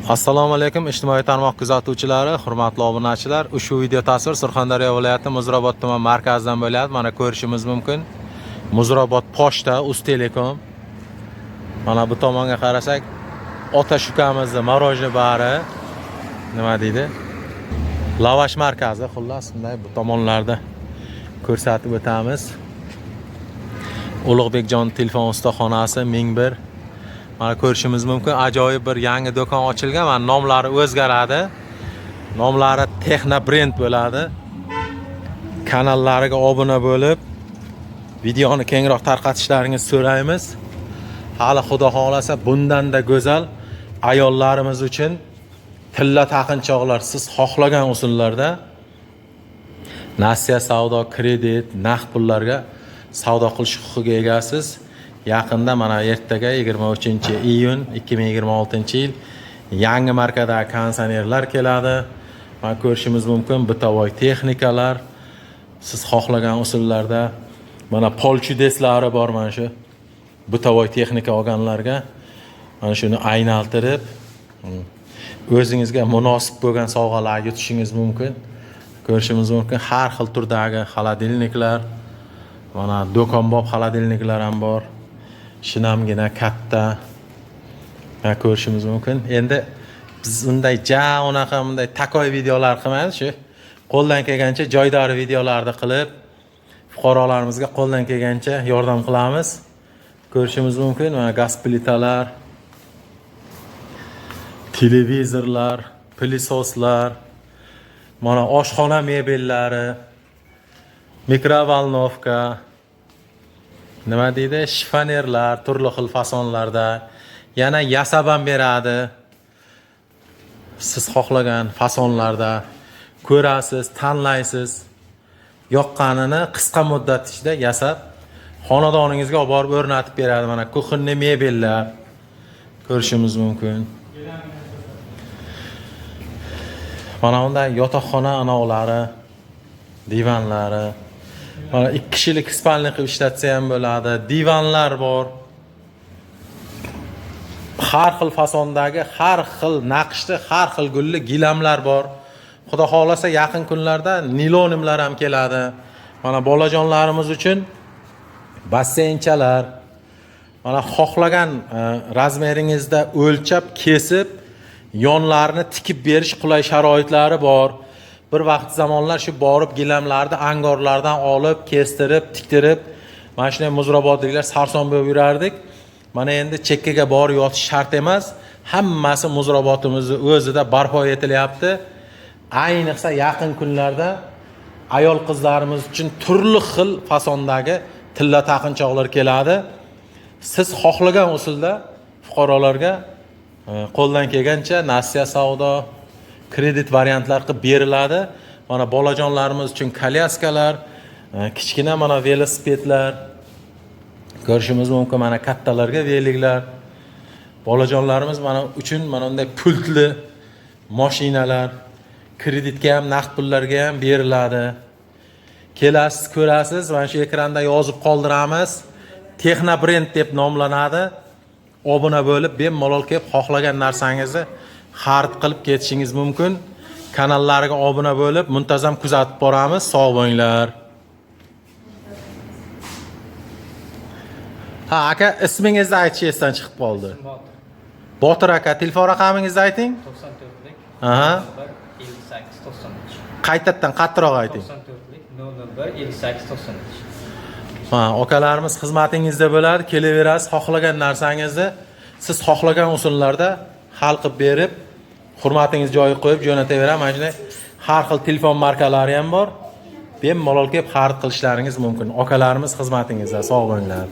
Assalomu alaykum ijtimoiy tarmoq kuzatuvchilari, hurmatli obunachilar. Ushbu video tasvir Surxondaryo viloyati Muzrabot tuman markazidan bo'lyapti. Mana ko'rishimiz mumkin. Muzrabot pochta, Uz-Telekom. Mana bu tomonga qarasak, ota shukamizning marojni bari nima deydi? Lavash markazi, xullas, bunday bu tomonlarda ko'rsatib o'tamiz. Ulug'bekjon telefon ustaxonasi 1001. Mana ko'rishimiz mumkin, ajoyib bir yangi do'kon ochilgan. Mana nomlari o'zgaradi. Nomlari Texna brend bo'ladi. Kanallariga obuna bo'lib, videoni kengroq tarqatishlaringizni so'raymiz. Hali xudo xolasa bundan-da go'zal ayollarimiz uchun tilla taqinchoqlar siz xohlagan usullarda nasiya savdo, kredit, naqd pullarga savdo qilish huquqiga egasiz. Yaqinda mana ertaga 23-iyun 2026-yil yangi markadagi konditsionerlar keladi. Mana ko'rishimiz mumkin bitovoy texnikalar. Siz xohlagan usullarda mana pol chudeslari bor, mana shu bitovoy texnika olganlarga mana shuni aynaltirib o'zingizga munosib bo'lgan sovg'alar yutishingiz mumkin. Ko'rishimiz mumkin har xil turdagi xolodilniklar, mana do'konbob xolodilniklar ham bor. Shinamgina katta. Mana ko'rishimiz mumkin. Endi biz unday unaqa bunday takoy videolar qilmaymiz, shu qo'ldan kelgancha joydori videolarni qilib, fuqarolarimizga qo'ldan kelgancha yordam qilamiz. Ko'rishimiz mumkin mana gaz plitalar, televizorlar, plisoslar, mana oshxona mebellari, mikrovalnovka, nima deydi, shifonerlar turli xil fasonlarda, yana yasab ham beradi. Siz xohlagan fasonlarda ko'rasiz, tanlaysiz. Yoqqanini qisqa muddat ichida yasab xonadoningizga olib borib o'rnatib beradi. Mana kuxinni mebellar ko'rishimiz mumkin. Mana unda yotoqxona anovlari, divanlari. Mana 2 kishilik spalni qilib ishlatsa ham bo'ladi. Divanlar bor. Har xil fasondagi, har xil naqshda, har xil gulli gilamlar bor. Xudo xolasa yaqin kunlarda nilonimlar ham keladi. Mana bolajonlarimiz uchun basseynchalar. Mana xohlagan razmeringizda o'lchab, kesib, yonlarini tikib berish qulay sharoitlari bor. Bir vaqt zamonlar shu borib gilamlarni angorlardan olib, kestirib, tiktirib, mana shunday Muzrabotliklar sarson bo'lib yurardik. Mana endi chekkaga borib yotish shart emas. Hammasi Muzrabotimizning o'zida barpo etilyapti. Ayniqsa yaqin kunlarda ayol qizlarimiz uchun turli xil fasondagi tilla taqinchoqlar keladi. Siz xohlagan usulda fuqarolarga qo'ldan kelgancha nasiya savdo, kredit variantlar qilib beriladi. Mana bolajonlarimiz uchun kolyaskalar, kichkina mana velosipedlar ko'rishimiz mumkin. Mana kattalarga veliklar. Bolajonlarimiz mana uchun mana bunday pultli mashinalar kreditga ham, naqd pullarga ham beriladi. Kelasiz, ko'rasiz, mana shu ekranda yozib qoldiramiz. Texna brend deb nomlanadi. Obuna bo'lib, bemalol kelib xohlagan narsangizni xarid qilib ketishingiz mumkin. Kanallariga obuna bo'lib, muntazam kuzatib boramiz. Sog' bo'linglar. Ha, aka, ismingizni aytish esdan chiqib qoldi. Botir aka, telefon raqamingizni ayting. 94lik. Aha. 5893. Qaytadan qattiqroq ayting. 94lik 001 5893. Ha, okalarimiz xizmatingizda bo'ladi. Kelaverasiz, xohlagan narsangizni siz xohlagan usullarda hal qilib berib, hurmatingiz joyiga qo'yib jo'nataveramiz. Mana shunday har xil telefon markalari ham bor. Bemalol kelib xarid qilishlaringiz mumkin. Okalarimiz xizmatingizda. Sog' bo'linglar.